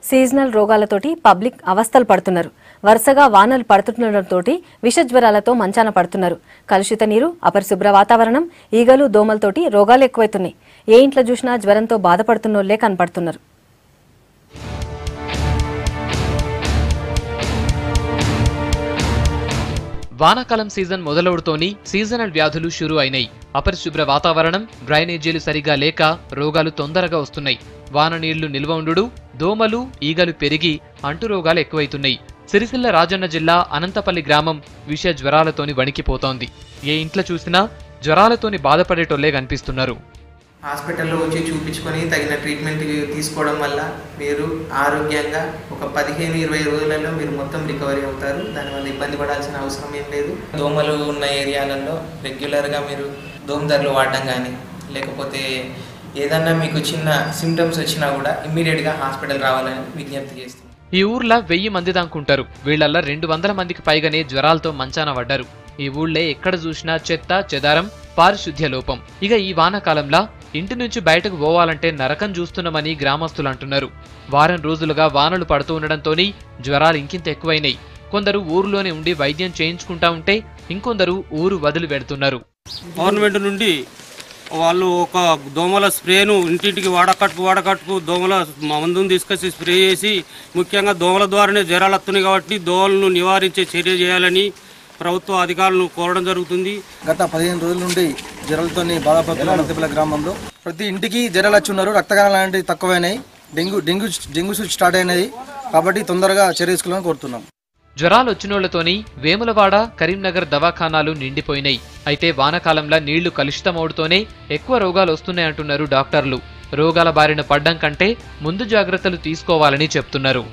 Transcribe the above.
Seasonal రోగాలతోటి public అవస్థలు పడుతున్నారు. వరుసగా వానలు పడుతుండటంతో విష జ్వరాలతో మంచాన పడుతున్నారు. కలుషిత నీరు, అపరిశుభ్ర వాతావరణం, ఈగలు, దోమలతోటి రోగాలు ఎక్కువైతున్నాయి. ఏ ఇంట్లో చూసినా జ్వరంతో బాధపడుతున్నోళ్లే కనపడుతున్నారు. వానాకాలం సీజన్ మొదలవుతోని సీజనల్ వ్యాధులు షురూ అయినాయి. అపరిశుభ్ర వాతావరణం, డ్రైనేజీలు సరిగా లేక రోగాలు తొందరగా వస్తున్నాయి. వాన నీళ్లు నిల్వ ఉండు, దోమలు, ఈగలు పెరిగి అంటురోగాలు ఎక్కువైతున్నాయి. సిరిసిల్ల రాజన్న జిల్లా అనంతపల్లి గ్రామం విష జ్వరాలతోని వణికిపోతోంది. ఏ ఇంట్లో చూసినా జ్వరాలతోని బాధపడేటోళ్లే కనిపిస్తున్నారు. హాస్పిటల్లో వచ్చి చూపించుకొని తగిన ట్రీట్మెంట్ తీసుకోవడం వల్ల మీరు ఆరోగ్యంగా ఒక 15-20 రోజులలో మీరు మొత్తం రికవరీ అవుతారు. దానివల్ల ఇబ్బంది పడాల్సిన అవసరం ఏం లేదు. దోమలు ఉన్న ఏరియాలలో రెగ్యులర్గా మీరు దోమదర్లు వాడడం కానీ, లేకపోతే ఏదన్నా మీకు చిన్న సిమ్టమ్స్ వచ్చినా కూడా ఇమ్మీడియట్గా హాస్పిటల్ రావాలని విజ్ఞప్తి చేస్తుంది. ఈ ఊర్లో 1000 మంది దాకుంటారు. వీళ్లల్లో 200 మందికి పైగానే జ్వరాలతో మంచాన పడ్డారు. ఈ ఊళ్ళే ఎక్కడ చూసినా చెత్త చెదారం, పారిశుద్ధ్య లోపం. ఇక ఈ వానాకాలంలో ఇంటి నుంచి బయటకు పోవాలంటే నరకం చూస్తున్నామని గ్రామస్తులు అంటున్నారు. వారం రోజులుగా వానలు పడుతూ ఉండడంతోని జ్వరాలు ఇంకింత ఎక్కువైనాయి. కొందరు ఊరులోనే ఉండి వైద్యం చేయించుకుంటా ఉంటే ఇంకొందరు ఊరు వదిలి పెడుతున్నారు. గవర్నమెంట్ నుండి వాళ్ళు ఒక దోమల స్ప్రేను ఇంటింటికి వాడకట్టుకు దోమల మందును తీసుకొచ్చి స్ప్రే చేసి, ముఖ్యంగా దోమల ద్వారానే జ్వరాలు వస్తున్నాయి కాబట్టి దోమలను నివారించే చర్య చేయాలని ప్రభుత్వ అధికారులను కోరడం జరుగుతుంది. గత 15 రోజుల నుండి జ్వరాలతో బాధపడుతున్న అనంతపల్లి గ్రామంలో ప్రతి ఇంటికి జ్వరాలు వచ్చి ఉన్నారు. రక్తగానాలు లాంటివి తక్కువైనాయి. డెంగ్యూ స్టార్ట్ అయినది కాబట్టి తొందరగా చర్య తీసుకోవాలని కోరుతున్నాం. జ్వరాలు వచ్చినోళ్లతోని వేములవాడ, కరీంనగర్ దవాఖానాలు నిండిపోయినాయి. అయితే వానాకాలంలో నీళ్లు కలుషితమవుతూనే ఎక్కువ రోగాలు వస్తున్నాయంటున్నారు డాక్టర్లు. రోగాల బారిన పడ్డం కంటే ముందు జాగ్రత్తలు తీసుకోవాలని చెప్తున్నారు.